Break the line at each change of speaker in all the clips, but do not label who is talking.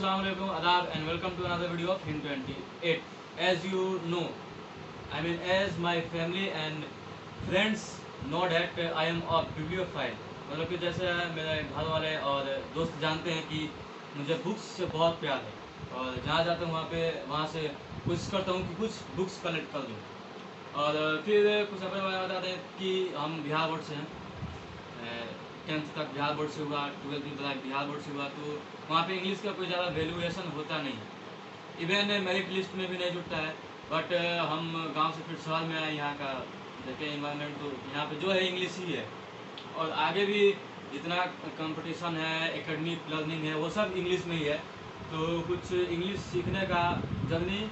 अस्सलाम वालेकुम, आदाब and welcome to another video of Hind 28. As you know, as my family and friends know that I am a bibliophile. मतलब कि जैसे मेरे घर वाले और दोस्त जानते हैं कि मुझे बुक्स से बहुत प्यार है और जहाँ जाता हूँ वहाँ से कोशिश करता हूँ कि कुछ बुक्स कलेक्ट कर दूँ। और फिर कुछ अपने बारे में बताते हैं कि हम बिहार बोर्ड से हैं, 10th तक बिहार बोर्ड से हुआ, 12th भी बिहार बोर्ड से हुआ, तो वहाँ पे इंग्लिश का कोई ज़्यादा वैल्यूएशन होता नहीं है, इवन मेरिट लिस्ट में भी नहीं जुटता है। बट हम गांव से फिर शहर में आए, यहाँ का देखें इन्वायरमेंट, तो यहाँ पे जो है इंग्लिश ही है और आगे भी जितना कंपटीशन है, एकेडमिक लर्निंग है, वो सब इंग्लिश में ही है। तो कुछ इंग्लिश सीखने का जर्नी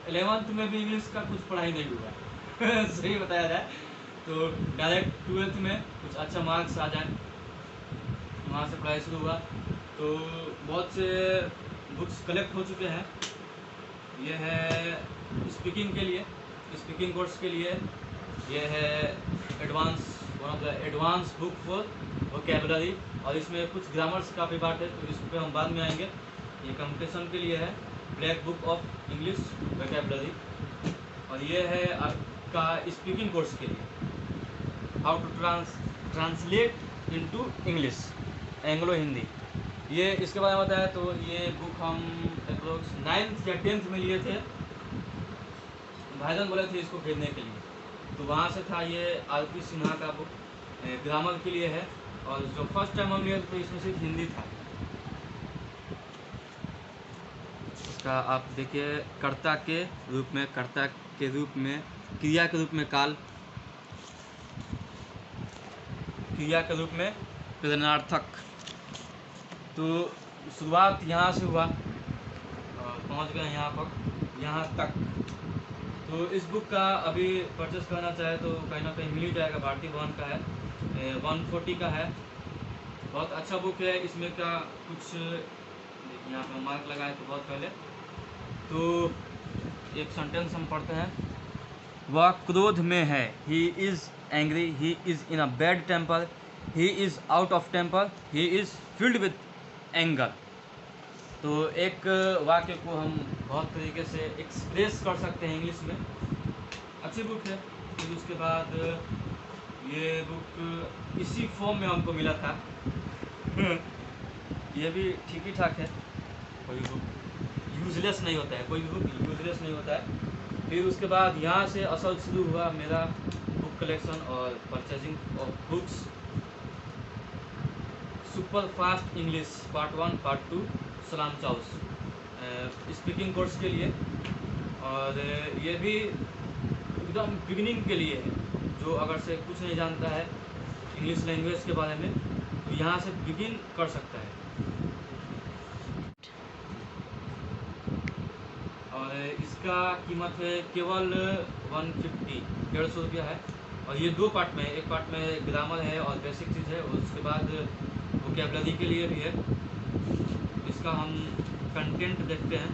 11th में भी इंग्लिश का कुछ पढ़ाई नहीं हुआ सही बताया जाए तो डायरेक्ट 12th में कुछ अच्छा मार्क्स आ जाए, वहाँ से पढ़ाई शुरू हुआ। तो बहुत से बुक्स कलेक्ट हो चुके हैं। ये है स्पीकिंग के लिए, स्पीकिंग कोर्स के लिए, ये है one of the advance book for vocabulary, और इसमें कुछ ग्रामर्स का भी पार्ट है, तो इस पर हम बाद में आएंगे। ये कंपटीशन के लिए है, black book of English vocabulary. और ये है आपका स्पीकिंग कोर्स के लिए, how to translate into English, Anglo Hindi. ये इसके बारे में बताया। तो ये बुक हम अप्रोक्स 9th या 10th में लिए थे, भाईजान बोले थे इसको खरीदने के लिए, तो वहाँ से था। ये आरपी सिन्हा का बुक ग्रामर के लिए है, और जो फर्स्ट टाइम हम लिए थे तो इसमें सिर्फ हिंदी था। इसका आप देखिए, कर्ता के रूप में, कर्ता के रूप में, क्रिया के रूप में काल, क्रिया के रूप में प्रेरणार्थक। तो शुरुआत यहाँ से हुआ और पहुँच गए यहाँ तक। तो इस बुक का अभी परचेस करना चाहे तो कहीं ना कहीं मिल ही जाएगा। भारतीय भवन का है, 140 का है, बहुत अच्छा बुक है। इसमें का कुछ यहाँ पर मार्क लगाए तो बहुत पहले, तो एक सेंटेंस हम पढ़ते हैं। वह क्रोध में है, he is angry, he is in a bad temper, he is out of temper, he is filled with anger. तो एक वाक्य को हम बहुत तरीके से एक्सप्रेस कर सकते हैं इंग्लिश में। अच्छी बुक है। फिर उसके बाद ये बुक इसी फॉर्म में हमको मिला था ये भी ठीक ही ठाक है, कोई बुक यूजलेस नहीं होता है, कोई भी बुक यूजलेस नहीं होता है। फिर उसके बाद यहाँ से असल शुरू हुआ मेरा बुक कलेक्शन और purchasing of books. Super fast English part 1 part 2 सलाम चाउस, स्पीकिंग कोर्स के लिए। और ये भी एकदम बिगिनिंग के लिए है, जो अगर से कुछ नहीं जानता है इंग्लिश लैंग्वेज के बारे में तो यहाँ से बिगिन कर सकता है। और इसका कीमत है केवल 150 रुपया है। और ये 2 पार्ट में है, एक पार्ट में ग्रामर है और बेसिक चीज़ है, और उसके बाद वोकैबुलरी के लिए भी है। इसका हम कंटेंट देखते हैं।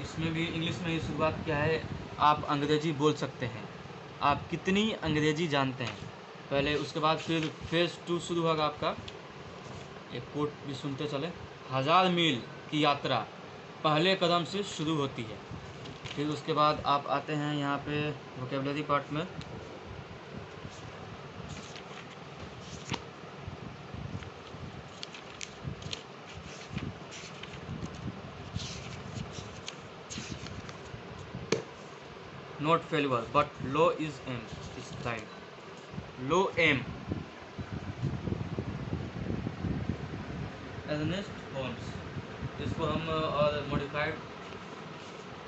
इसमें भी इंग्लिश में ही शुरुआत क्या है, आप अंग्रेजी बोल सकते हैं, आप कितनी अंग्रेजी जानते हैं पहले। उसके बाद फिर फेज़ 2 शुरू होगा आपका। एक कोट भी सुनते चले, 1000 मील की यात्रा पहले कदम से शुरू होती है। फिर उसके बाद आप आते हैं यहाँ पे वोकैबुलरी पार्ट में। Not failure but low is aim is right, low aim Ernest Holmes. इसको हम और मॉडिफाइड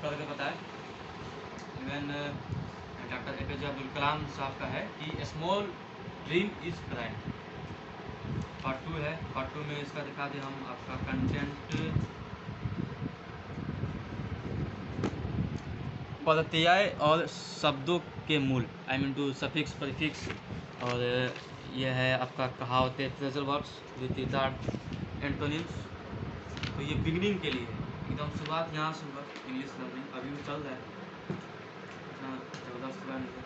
करके बताएं। Even doctor APJ Abdul Kalam साहब का है कि small dream is bright. Part 2 है, पार्ट 2 में इसका दिखा दें हम आपका कंटेंट। प्रत्यय और शब्दों के मूल, I mean to suffix prefix. और यह है आपका कहावतें, फ्रेजल वर्ड्स, द्वितीयार्थ, एंटोनिम्स। तो ये बिगनिंग के लिए है, एकदम शुरुआत यहाँ से हुआ इंग्लिश लर्निंग, अभी भी चल रहा है, इतना ज़बरदस्त हुआ नहीं है।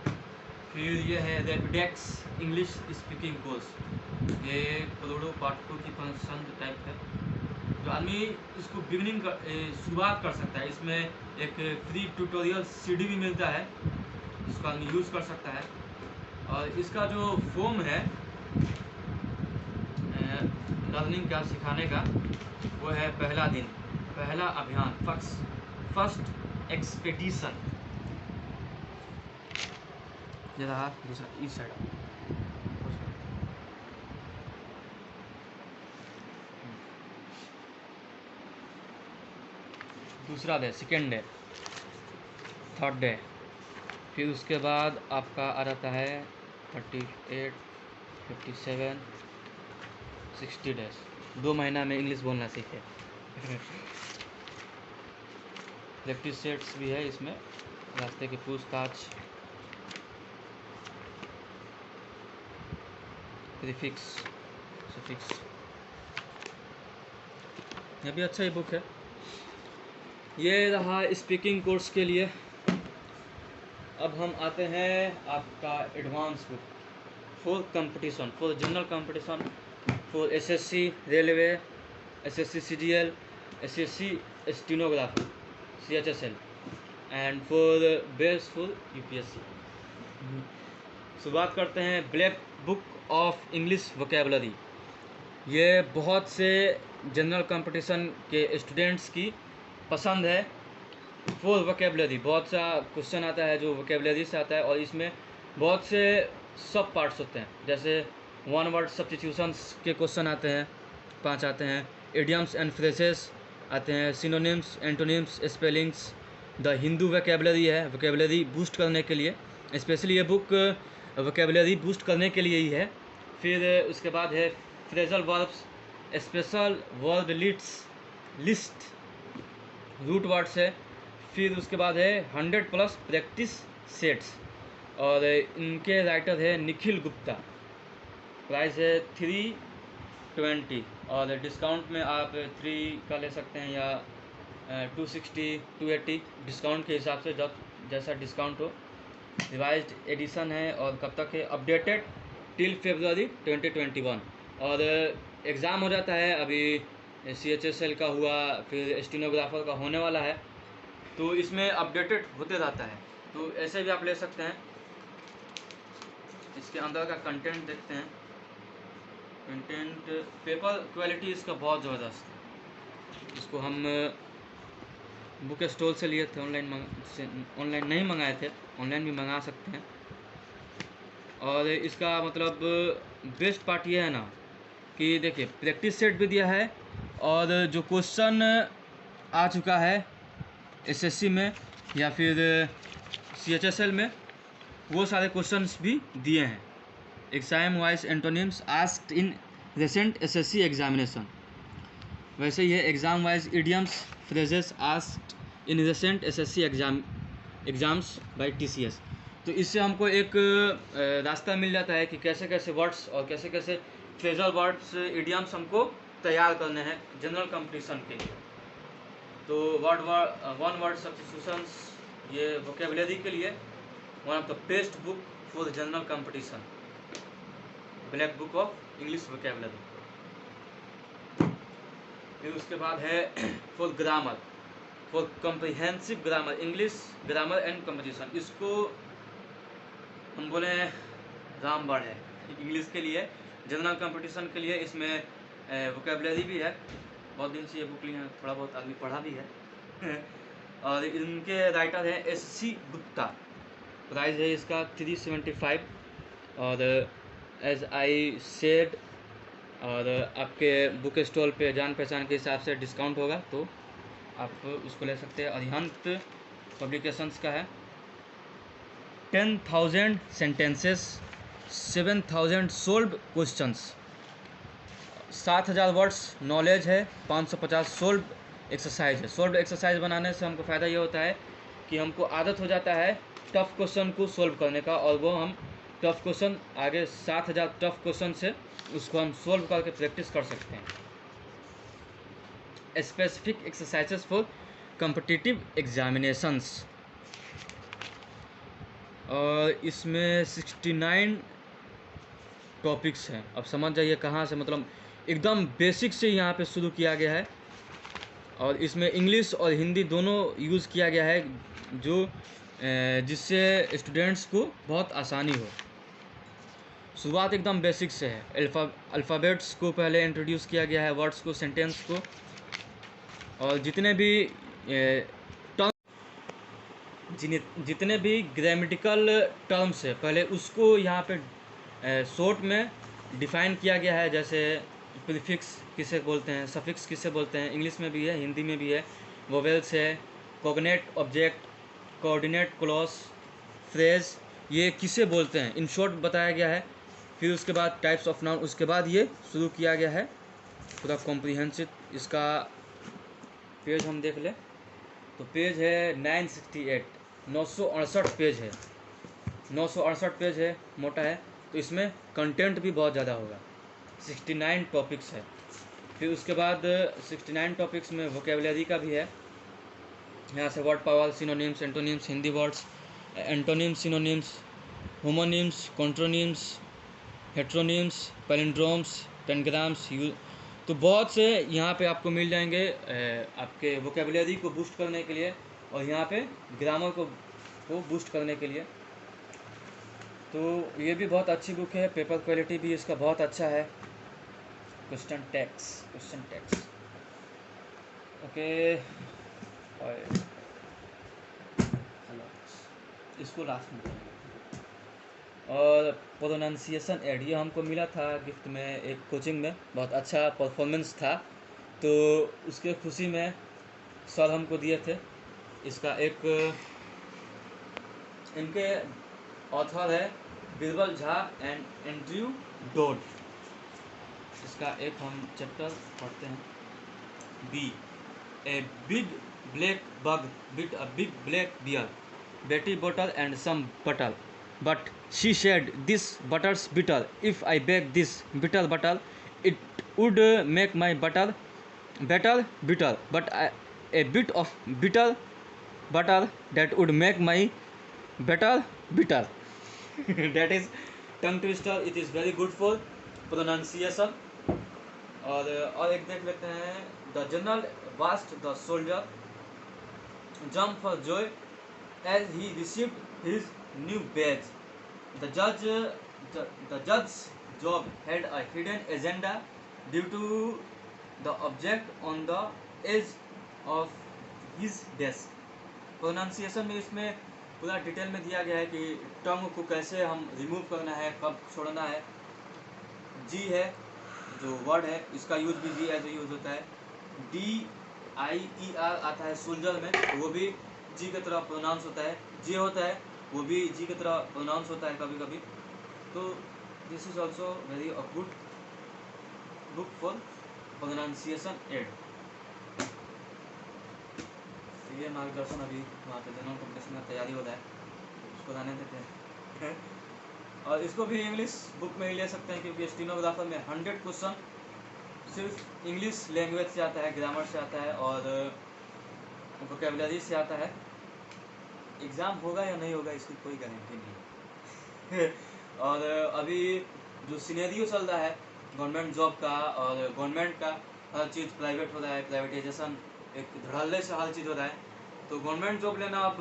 फिर ये है रैपिडेक्स इंग्लिश स्पीकिंग कोर्स, ये करोड़ों पाठकों की पसंद टाइप है, जो आदमी इसको शुरुआत कर सकता है। इसमें एक फ्री ट्यूटोरियल सीडी भी मिलता है, इसको आदमी यूज़ कर सकता है। और इसका जो फॉर्म है लर्निंग का, सिखाने का, वो है पहला दिन, पहला अभियान, फर्स्ट एक्सपेडिशन। ये रहा दूसरा, इस साइड। दूसरा day, second day, third day, फिर उसके बाद आपका आ जाता है 38, 57, 60 डेज। 2 महीना में इंग्लिश बोलना सीखे। प्रैक्टिस सेट्स भी है इसमें, रास्ते के पूछताछ, प्रीफिक्स, सफिक्स। यह भी अच्छा ही बुक है। ये रहा स्पीकिंग कोर्स के लिए। अब हम आते हैं आपका advance book for competition, for general competition, for SSC railway, SSC CGL, SSC stenographer, CHSL, and for best for UPSC. शुरुआत करते हैं black book of English vocabulary. ये बहुत से जनरल कंपटीशन के स्टूडेंट्स की पसंद है। फॉर वोकेबलरी बहुत सा क्वेश्चन आता है जो वोकेबलरी से आता है, और इसमें बहुत से सब पार्ट्स होते हैं। जैसे वन वर्ड सब्स्टिट्यूशंस के क्वेश्चन आते हैं, 5 आते हैं, इडियम्स एंड फ्रेजेस आते हैं, synonyms, antonyms, spellings. The Hindu vocabulary है, वोकेबलरी बूस्ट करने के लिए, स्पेशली ये बुक वोकेबलरी बूस्ट करने के लिए ही है। फिर उसके बाद है phrasal verbs, special verb list, root words है। फिर उसके बाद है 100+ प्रैक्टिस सेट्स, और इनके राइटर है निखिल गुप्ता। प्राइस है 320, और डिस्काउंट में आप 3 का ले सकते हैं या 260, 280 डिस्काउंट के हिसाब से, जब जैसा डिस्काउंट हो। रिवाइज्ड एडिशन है, और कब तक है? Updated till February 2021। और एग्ज़ाम हो जाता है अभी, CHSL का हुआ, फिर स्टेनोग्राफर का होने वाला है, तो इसमें अपडेटेड होते रहता है। तो ऐसे भी आप ले सकते हैं। इसके अंदर का कंटेंट देखते हैं। कंटेंट, पेपर क्वालिटी इसका बहुत ज़बरदस्त है। इसको हम बुक स्टोर से लिए थे, ऑनलाइन नहीं मंगाए थे, ऑनलाइन भी मंगा सकते हैं। और इसका मतलब बेस्ट पार्ट ये है ना कि देखिए प्रैक्टिस सेट भी दिया है, और जो क्वेश्चन आ चुका है एसएससी में या फिर CHSL में, वो सारे क्वेश्चंस भी दिए हैं। Exam wise antonyms asked in recent SSC examination, वैसे ही है exam wise idioms phrases asked in recent SSC exams by TCS। तो इससे हमको एक रास्ता मिल जाता है कि कैसे कैसे वर्ड्स और कैसे कैसे फ्रेजल वर्ड्स, इडियम्स हमको तैयार करने हैं जनरल कंपटीशन के लिए। तो वन वर्ड सब्स्टिट्यूशंस, ये वोकेबलरी के लिए one of the best book for general competition, black book of English vocabulary. फिर उसके बाद है for grammar, for comprehensive grammar, English grammar and competition. इसको हम बोले रामबाण है इंग्लिश के लिए, जनरल कंपटीशन के लिए। इसमें वोकेबलरी भी है। बहुत दिन से ये बुक लिए, थोड़ा बहुत आदमी पढ़ा भी है। और इनके राइटर हैं SC गुप्ता। प्राइस है इसका 375, और एज आई सेड, और आपके बुक स्टॉल पे जान पहचान के हिसाब से डिस्काउंट होगा, तो आप उसको ले सकते हैं। अरिहंत पब्लिकेशंस का है। 10,000 sentences, 7,000 solve questions, 7,000 words knowledge है, 550 सोल्व एक्सरसाइज है। सोल्व एक्सरसाइज बनाने से हमको फ़ायदा ये होता है कि हमको आदत हो जाता है टफ़ क्वेश्चन को सोल्व करने का, और वो हम टफ़ क्वेश्चन आगे 7,000 टफ़ क्वेश्चन से उसको हम सोल्व करके प्रैक्टिस कर सकते हैं। Specific exercises for competitive examinations, और इसमें 69 टॉपिक्स हैं। अब समझ जाइए कहाँ से, मतलब एकदम बेसिक से यहाँ पे शुरू किया गया है और इसमें इंग्लिश और हिंदी दोनों यूज़ किया गया है, जो जिससे स्टूडेंट्स को बहुत आसानी हो। शुरुआत एकदम बेसिक से है। अल्फ़ाबेट्स को पहले इंट्रोड्यूस किया गया है, वर्ड्स को, सेंटेंस को, और जितने भी टर्म, जितने भी ग्रामेटिकल टर्म्स है पहले उसको यहाँ पे शॉर्ट में डिफ़ाइन किया गया है। जैसे प्रीफिक्स किसे बोलते हैं, सफिक्स किसे बोलते हैं, इंग्लिश में भी है, हिंदी में भी है। वोवेल्स है, cognate object, coordinate clause, phrase, ये किसे बोलते हैं, इन शॉर्ट बताया गया है। फिर उसके बाद टाइप्स ऑफ नाउन, उसके बाद ये शुरू किया गया है पूरा कॉम्प्रिहेंसिव। इसका पेज हम देख लें तो पेज है 968, 968 पेज है, 968 पेज है, मोटा है। तो इसमें कंटेंट भी बहुत ज़्यादा होगा। 69 टॉपिक्स है। फिर उसके बाद 69 टॉपिक्स में वोकेबलरी का भी है। यहाँ से word power, synonyms, antonyms, Hindi words, antonyms, synonyms, homonyms, contronyms, heteronyms, palindromes, tangrams, तो बहुत से यहाँ पे आपको मिल जाएंगे आपके वोकेबलरी को बूस्ट करने के लिए और यहाँ पे ग्रामर को बूस्ट करने के लिए। तो ये भी बहुत अच्छी बुक है। पेपर क्वालिटी भी इसका बहुत अच्छा है। Question tax okay. और इसको लास्ट में और प्रोनाउंसिएशन एड, ये हमको मिला था गिफ्ट में एक कोचिंग में, बहुत अच्छा परफॉर्मेंस था, तो उसके खुशी में सर हमको दिए थे। इसका एक, इनके ऑथर है Birbal Jha and Andrew Dodd. इसका एक हम चैप्टर पढ़ते हैं। B, a big black bug bit a big black bear, Betty bottle and some butter, but she said, "This butter's bitter. If I bake this butter, it would make my butter better bitter. But a bit of bitter butter that would make my better bitter." That is tongue twister. It is very good for pronunciation. और एक देख लेते हैं। The general watched the soldier jump for joy as he received his new badge. The judge's job had a hidden agenda due to the object on the edge of his desk. Pronunciation में इसमें पूरा detail में दिया गया है कि टंग को कैसे हम रिमूव करना है, कब छोड़ना है। जी है जो वर्ड है, इसका यूज भी जी ऐसे यूज होता है। DIER आता है सोल्जर में, तो वो भी जी की तरह प्रोनाउंस होता है। जे होता है वो भी जी की तरह प्रोनाउंस होता है कभी कभी। तो this is also very a good book for pronunciation aid. ये मार्गदर्शन अभी वहाँ पे जनरल कॉम्पिटिशन में तैयारी हो रहा है, उसको जाने देते हैं। और इसको भी इंग्लिश बुक में ही ले सकते हैं क्योंकि स्टेनोग्राफर में 100 क्वेश्चन सिर्फ इंग्लिश लैंग्वेज से आता है, ग्रामर से आता है और वोकेबलरी से आता है। एग्ज़ाम होगा या नहीं होगा इसकी कोई गारंटी नहीं है। और अभी जो सिनेरियो चल रहा है गवर्नमेंट जॉब का और गवर्नमेंट का, हर चीज़ प्राइवेट हो रहा है, प्राइवेटाइजेशन एक धड़ल्ले से हर चीज़ हो रहा है। तो गवर्नमेंट जॉब लेना अब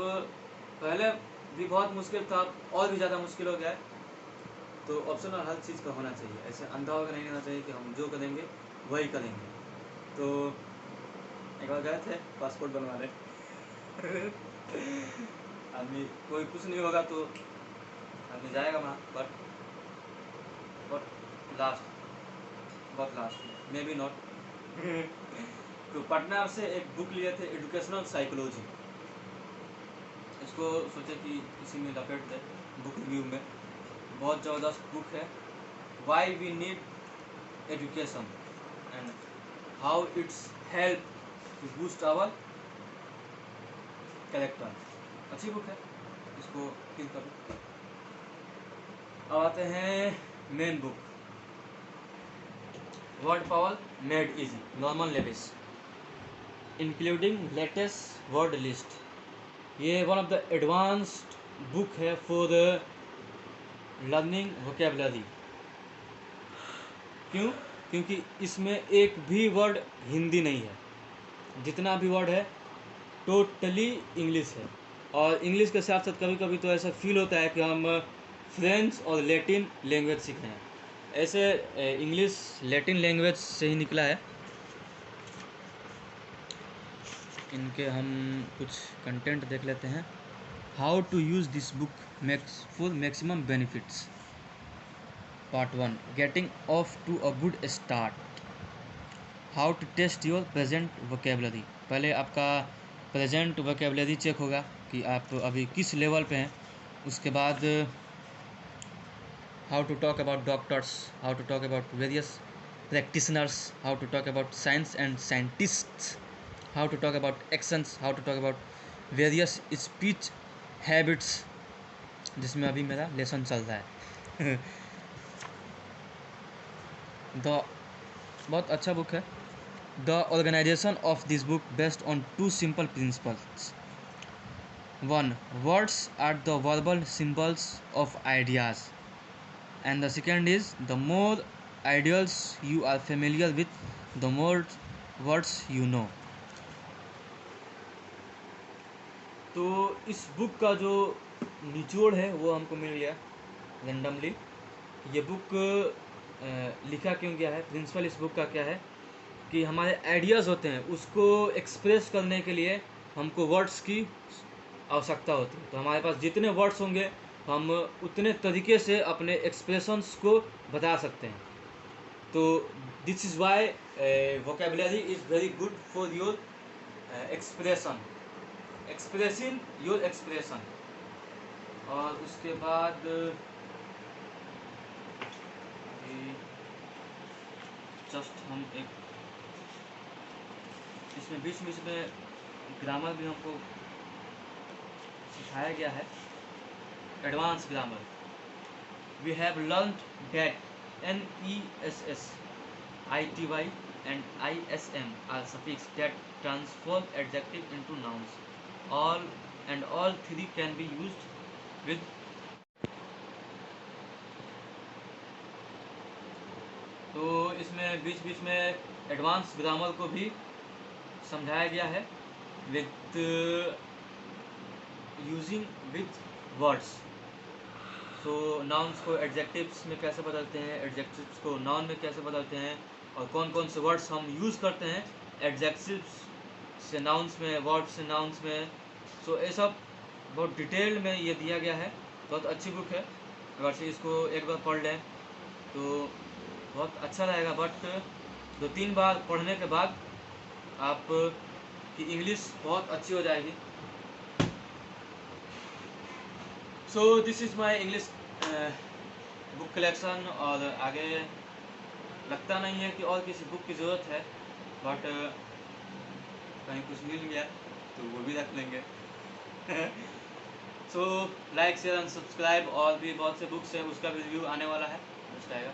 पहले भी बहुत मुश्किल था, और भी ज़्यादा मुश्किल हो गया है। तो ऑप्शनल हर चीज़ का होना चाहिए, ऐसे अंधा होकर नहीं रहना चाहिए कि हम जो करेंगे वही करेंगे। तो एक बार गए थे पासपोर्ट बनवाने। आदमी कोई कुछ नहीं होगा तो आदमी जाएगा वहाँ, but last may be not. तो पटना से एक बुक लिए थे, एजुकेशनल साइकोलॉजी। इसको सोचे कि इसी में लपेट दे बुक रिव्यू में। बहुत ज़बरदस्त बुक है। Why we need education and how it's help to boost our character. अच्छी बुक है, इसको फिर कभी। अब आते हैं main book, word power made easy, Norman Lewis, including latest word list. ये one of the advanced book है फॉर लर्निंग वोकेबलरी। क्यों? क्योंकि इसमें एक भी वर्ड हिंदी नहीं है, जितना भी वर्ड है टोटली इंग्लिश है। और इंग्लिश के साथ साथ कभी कभी तो ऐसा फील होता है कि हम फ्रेंच और लैटिन लैंग्वेज सीख रहे हैं। ऐसे इंग्लिश लैटिन लैंग्वेज से ही निकला है। इनके हम कुछ कंटेंट देख लेते हैं। How to use this book makes for maximum benefits. Part 1, getting off to a good start. How to test your present vocabulary. पहले आपका प्रेजेंट वोकेबलरी चेक होगा कि आप अभी किस लेवल पे हैं। उसके बाद how to talk about doctors, how to talk about various practitioners, how to talk about science and scientists, how to talk about actions, how to talk about various speech habits, जिसमें अभी मेरा lesson चल रहा है। The बहुत अच्छा book है। The organisation of this book based on two simple principles. 1. Words are the verbal symbols of ideas. And the second is, the more ideals you are familiar with, the more words you know. तो इस book का जो निचोड़ है वो हमको मिल गया randomly. ये बुक लिखा क्यों गया है, प्रिंसिपल इस बुक का क्या है कि हमारे आइडियाज़ होते हैं उसको एक्सप्रेस करने के लिए हमको वर्ड्स की आवश्यकता होती है। तो हमारे पास जितने वर्ड्स होंगे हम उतने तरीके से अपने एक्सप्रेशंस को बता सकते हैं। तो this is why vocabulary is very good for your expression, expressing your expression. और उसके बाद जस्ट हम एक इसमें बीच बीच में ग्रामर भी हमको सिखाया गया है, advance grammar. We have learned that NESS, ITY and ISM are suffix that transform adjective into nouns. All three can be used with। तो इसमें बीच बीच में एडवांस ग्रामर को भी समझाया गया है विथ यूजिंग विथ वर्ड्स। तो नाउन्स को एडजेक्टिव्स में कैसे बदलते हैं, एडजेक्टिव्स को नाउन में कैसे बदलते हैं, और कौन कौन से वर्ड्स हम यूज़ करते हैं एडजेक्टिव्स से नाउन्स में, वर्ड्स से नाउन्स में। सो ये सब बहुत डिटेल में ये दिया गया है। बहुत अच्छी बुक है, अगर से इसको एक बार पढ़ लें तो बहुत अच्छा रहेगा। बट 2-3 बार पढ़ने के बाद आप की इंग्लिश बहुत अच्छी हो जाएगी। So this is my English book collection. और आगे लगता नहीं है कि और किसी बुक की ज़रूरत है, बट कहीं कुछ मिल गया तो वो भी रख लेंगे। So like share and subscribe. और भी बहुत से बुक्स हैं, उसका भी रिव्यू आने वाला है, नेक्स्ट आएगा।